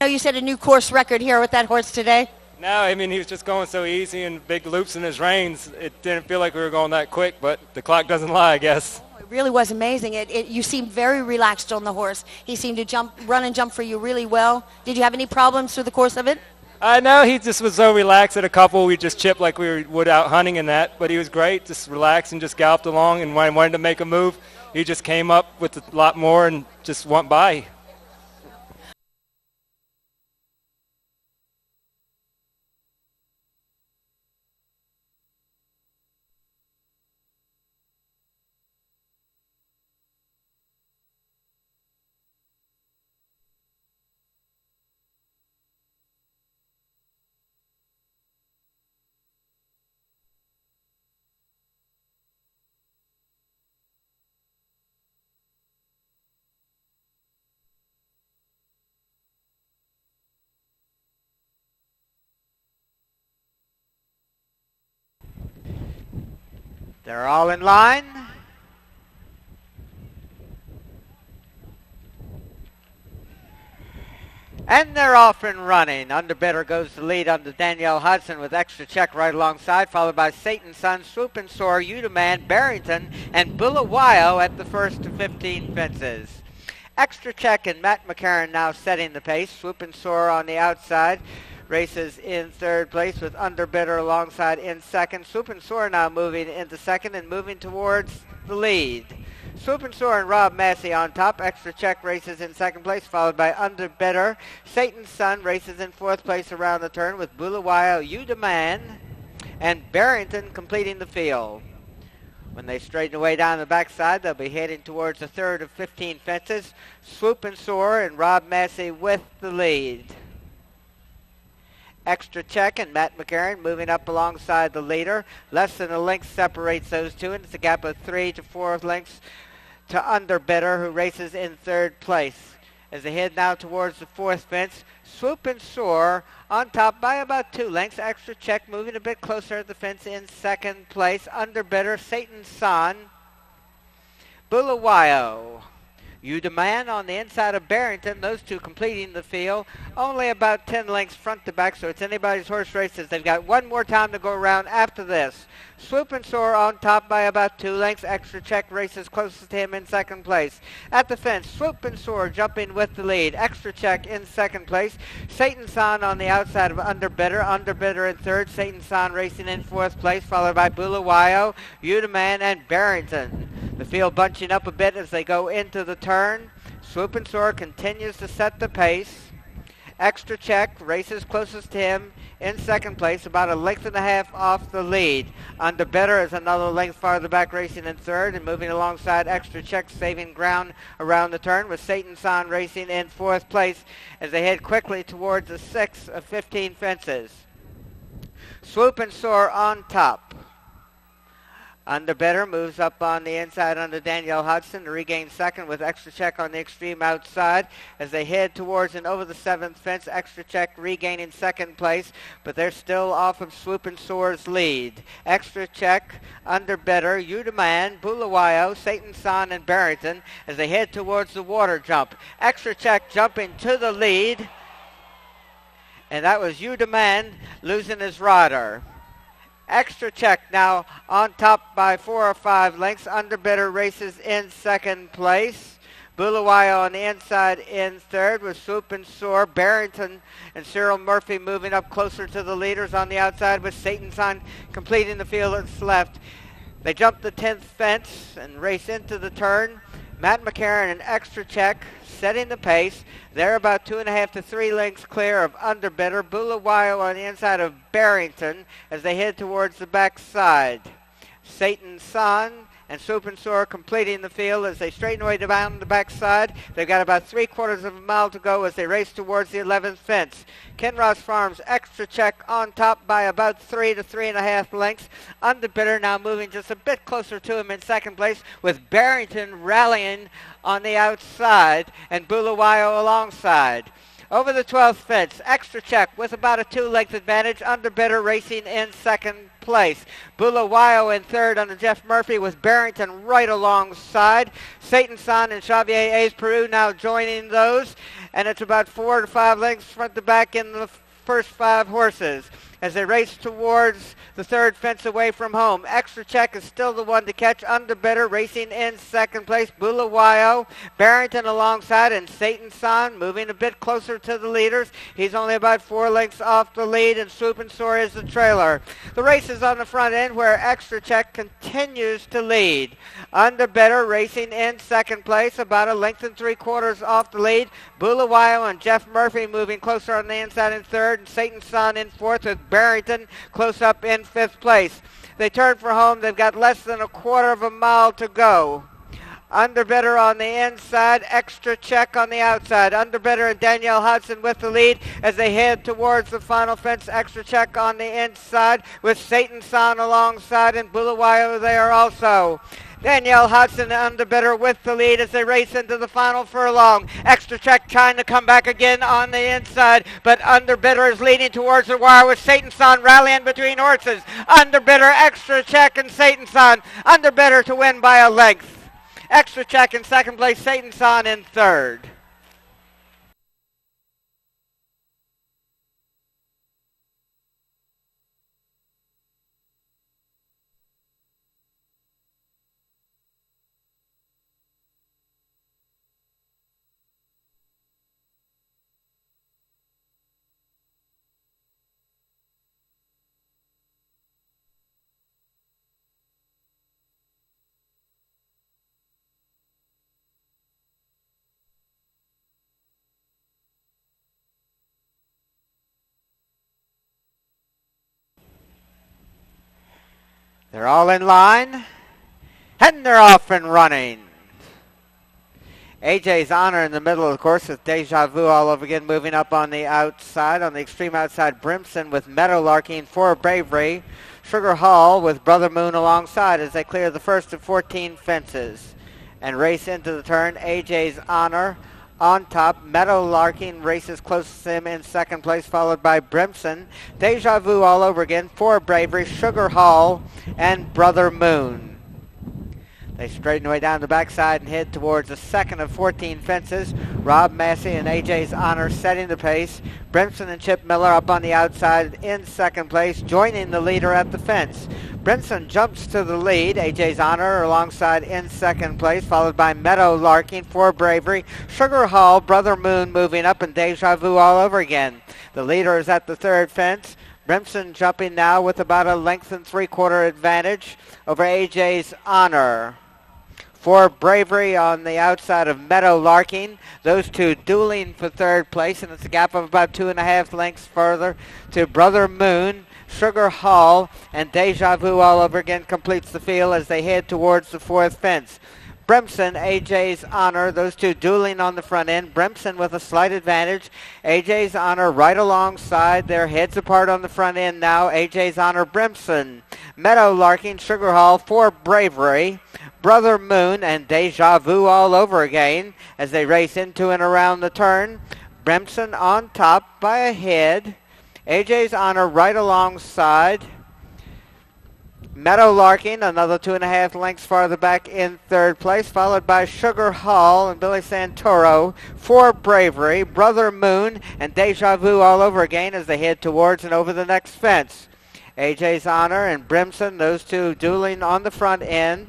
You set a new course record here with that horse today. No, I mean, he was just going so easy and big loops in his reins. It didn't feel like we were going that quick, but the clock doesn't lie, I guess. It really was amazing. You seemed very relaxed on the horse. He seemed to run and jump for you really well. Did you have any problems through the course of it? No, he just was so relaxed at a couple. We just chipped like we would out hunting and that, but he was great, just relaxed and just galloped along. And when I wanted to make a move, he just came up with a lot more and just went by. They're all in line. And they're off and running. Underbidder goes to lead under Danielle Hudson with Extra Check right alongside, followed by Satan's Son, Swoop and Soar, Udaman, Barrington, and Bulawayo at the first to 15 fences. Extra Check and Matt McCarron now setting the pace. Swoop and Soar on the outside. Races in third place with Underbidder alongside in second. Swoop and Soar now moving into second and moving towards the lead. Swoop and Soar and Rob Massey on top. Extra Check races in second place, followed by Underbidder. Satan's Son races in fourth place around the turn with Bulawayo, Udaman, and Barrington completing the field. When they straighten away down the backside, they'll be heading towards the third of 15 fences. Swoop and Soar and Rob Massey with the lead. Extra Check and Matt McCarron moving up alongside the leader. Less than a length separates those two, and it's a gap of 3 to 4 lengths to Underbidder, who races in third place. As they head now towards the fourth fence, Swoop and Soar on top by about 2 lengths. Extra Check moving a bit closer at the fence in second place. Underbidder, Satan's Son, Bulawayo, You Demand on the inside of Barrington, those two completing the field. Only about 10 lengths front to back, so it's anybody's horse races. They've got one more time to go around after this. Swoop and Soar on top by about 2 lengths. Extra Check races closest to him in second place. At the fence, Swoop and Soar jumping with the lead. Extra Check in second place. Satan San on the outside of Underbidder. Underbidder in third. Satan San racing in fourth place, followed by Bulawayo, You Demand, and Barrington. The field bunching up a bit as they go into the turn. Swoop and Soar continues to set the pace. Extra Check races closest to him in second place, about a length and a half off the lead. Underbidder is another length farther back, racing in third, and moving alongside Extra Check, saving ground around the turn, with Satan San racing in fourth place as they head quickly towards the 6 of 15 fences. Swoop and Soar on top. Underbidder moves up on the inside under Danielle Hudson to regain second, with Extra Check on the extreme outside as they head towards and over the 7th fence. Extra Check regaining second place, but they're still off of Swoop and Soar's lead. Extra Check, Underbidder, You Demand, Bulawayo, Satan San, and Barrington as they head towards the water jump. Extra Check jumping to the lead, and that was You Demand losing his rider. Extra Check now on top by 4 or 5 lengths. Underbidder races in second place. Bulawayo on the inside in third, with Swoop and Soar. Barrington and Cyril Murphy moving up closer to the leaders on the outside, with Satan San completing the field that's left. They jump the 10th fence and race into the turn. Matt McCarron and Extra Check setting the pace. They're about 2.5 to 3 lengths clear of Underbidder. Bulawayo on the inside of Barrington as they head towards the backside. Satan San and Swoop and Soar completing the field as they straighten away down the backside. They've got about 3/4 of a mile to go as they race towards the 11th fence. Ken Ross Farms Extra Check on top by about 3 to 3.5 lengths. Underbidder now moving just a bit closer to him in second place, with Barrington rallying on the outside and Bulawayo alongside. Over the 12th fence, Extra Check with about a 2-length advantage. Underbidder racing in second place. Bulawayo in third under Jeff Murphy, with Barrington right alongside. Satan San and Xavier A's Peru now joining those. And it's about 4 to 5 lengths front to back in the first 5 horses as they race towards the 3rd fence away from home. Extra Check is still the one to catch. Underbidder racing in second place. Bulawayo, Barrington alongside, and Satan San moving a bit closer to the leaders. He's only about 4 lengths off the lead, and Swoop and Soar is the trailer. The race is on the front end, where Extra Check continues to lead. Underbidder racing in second place, about a length and 3/4 off the lead. Bulawayo and Jeff Murphy moving closer on the inside in third, and Satan San in fourth, with Barrington close up in 5th place. They turn for home. They've got less than 1/4 of a mile to go. Underbidder on the inside, Extra Check on the outside. Underbidder and Danielle Hudson with the lead as they head towards the final fence. Extra Check on the inside, with Satan San alongside, and Bulawayo there also. Danielle Hudson and Underbidder with the lead as they race into the final furlong. Extra Check trying to come back again on the inside, but Underbidder is leading towards the wire, with Satan San rallying between horses. Underbidder, Extra Check, and Satan San. Underbidder to win by a length. Extra Check in second place, Satan San in third. They're all in line, and they're off and running. AJ's Honor in the middle of the course, with Deja Vu all over again, moving up on the outside. On the extreme outside, Brimson with Meadow larking for Bravery. Sugar Hall with Brother Moon alongside as they clear the first of 14 fences and race into the turn. AJ's Honor on top. Meadow Larkin races close to him in second place, followed by Brimson. Deja Vu all over again for Bravery, Sugar Hall, and Brother Moon. They straighten away down the backside and head towards the second of 14 fences. Rob Massey and AJ's Honor setting the pace. Brimson and Chip Miller up on the outside in second place, joining the leader at the fence. Brimson jumps to the lead. AJ's Honor alongside in second place, followed by Meadow Larkin for Bravery. Sugar Hall, Brother Moon moving up, and Deja Vu all over again. The leader is at the third fence. Brimson jumping now with about a length and three-quarter advantage over AJ's Honor. For Bravery on the outside of Meadow Larkin. Those two dueling for third place, and it's a gap of about 2.5 lengths further to Brother Moon. Sugar Hall and Deja Vu all over again completes the field as they head towards the fourth fence. Brimson, AJ's Honor, those two dueling on the front end. Brimson with a slight advantage. AJ's Honor right alongside. Their heads apart on the front end now. AJ's Honor, Brimson. Meadow Larkin, Sugar Hall for Bravery. Brother Moon and Deja Vu all over again as they race into and around the turn. Brimson on top by a head. AJ's Honor right alongside. Meadow Larkin, another 2.5 lengths farther back in third place, followed by Sugar Hall and Billy Santoro for Bravery. Brother Moon and Deja Vu all over again as they head towards and over the next fence. AJ's Honor and Brimson, those two dueling on the front end.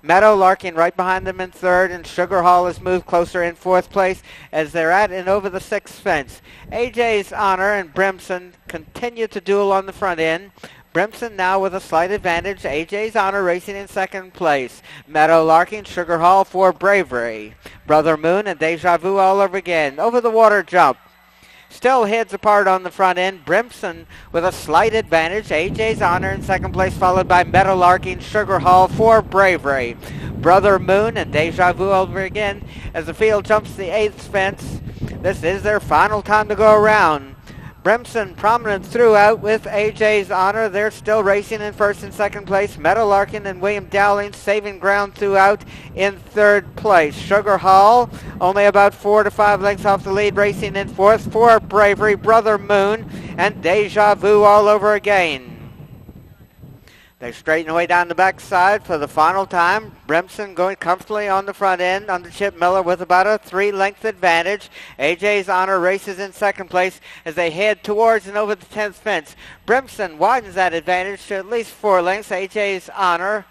Meadow Larkin right behind them in third, and Sugar Hall has moved closer in fourth place as they're at and over the sixth fence. AJ's Honor and Brimson continue to duel on the front end. Brimson now with a slight advantage. AJ's Honor racing in second place. Meadow Larkin, Sugar Hall for Bravery. Brother Moon and Deja Vu all over again. Over the water jump. Still heads apart on the front end. Brimson with a slight advantage. AJ's Honor in second place, followed by Meadow Larkin, Sugar Hall for Bravery. Brother Moon and Deja Vu over again as the field jumps the eighth fence. This is their final time to go around. Brimson prominent throughout with AJ's Honor. They're still racing in first and second place. Meadow Larkin and William Dowling saving ground throughout in third place. Sugar Hall only about 4 to 5 lengths off the lead, racing in fourth for Bravery. Brother Moon and Deja Vu all over again. They straighten away down the backside for the final time. Brimson going comfortably on the front end under Chip Miller with about a 3-length advantage. AJ's Honor races in second place as they head towards and over the 10th fence. Brimson widens that advantage to at least 4 lengths. AJ's Honor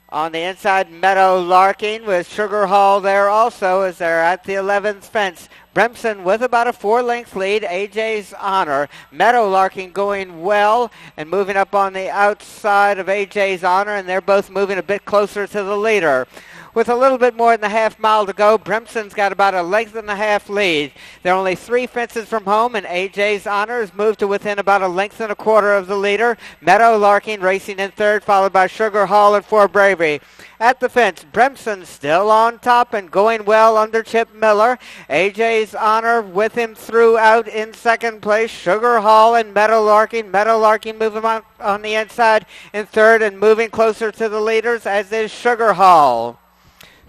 on the inside. Meadow Larkin with Sugar Hall there also as they're at the 11th fence. Brimson with about a 4-length lead. AJ's Honor. Meadow Larkin going well and moving up on the outside of AJ's Honor, and they're both moving a bit closer to the leader. With a little bit more than a half mile to go, Brimson's got about a length and a half lead. They're only 3 fences from home, and AJ's Honor has moved to within about a length and a quarter of the leader. Meadow Larkin racing in third, followed by Sugar Hall and for Bravery. At the fence, Brimson still on top and going well under Chip Miller. AJ's Honor with him throughout in second place. Sugar Hall and Meadow Larkin. Meadow Larkin moving on the inside in third and moving closer to the leaders, as is Sugar Hall.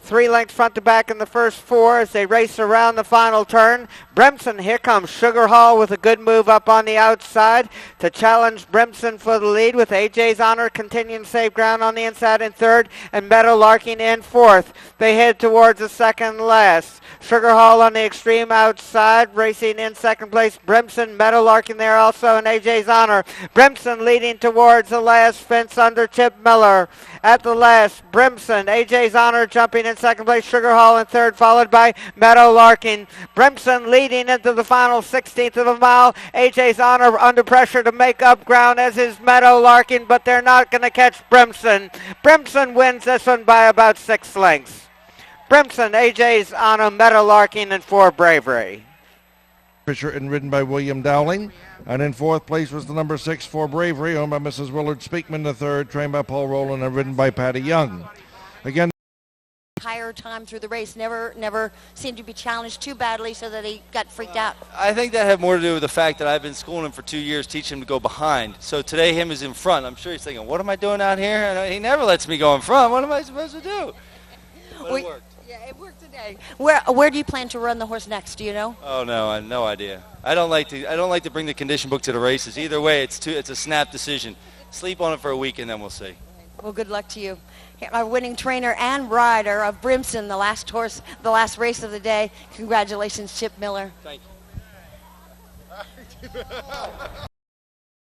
3 lengths front to back in the first 4 as they race around the final turn. Brimson, here comes Sugar Hall with a good move up on the outside to challenge Brimson for the lead, with AJ's Honor continuing to save ground on the inside in third and Meadow Larkin in fourth. They head towards the second last. Sugar Hall on the extreme outside, racing in second place. Brimson, Meadow Larkin there also, and AJ's Honor. Brimson leading towards the last fence under Chip Miller. At the last, Brimson, AJ's Honor jumping in second place. Sugar Hall in third, followed by Meadow Larkin. Brimson leading into the final 16th of a mile. AJ's Honor under pressure to make up ground, as is Meadow Larkin, but they're not going to catch Brimson. Brimson wins this one by about 6 lengths. Brimson, AJ's Honor, Meadow Larkin, and for Bravery. Fisher and ridden by William Dowling. And in fourth place was the number 6 for Bravery, owned by Mrs. Willard Speakman III, trained by Paul Rowland and ridden by Patty Young. Again, entire time through the race, never seemed to be challenged too badly so that he got freaked out. I think that had more to do with the fact that I've been schooling him for 2 years, teaching him to go behind. So today him is in front. I'm sure he's thinking, what am I doing out here? And he never lets me go in front. What am I supposed to do? But it worked. Yeah, it worked today. Where do you plan to run the horse next? Do you know? Oh no, I have no idea. I don't like to bring the condition book to the races. Either way, it's a snap decision. Sleep on it for a week and then we'll see. Well, good luck to you. Our winning trainer and rider of Brimson, the last race of the day. Congratulations, Chip Miller. Thank you.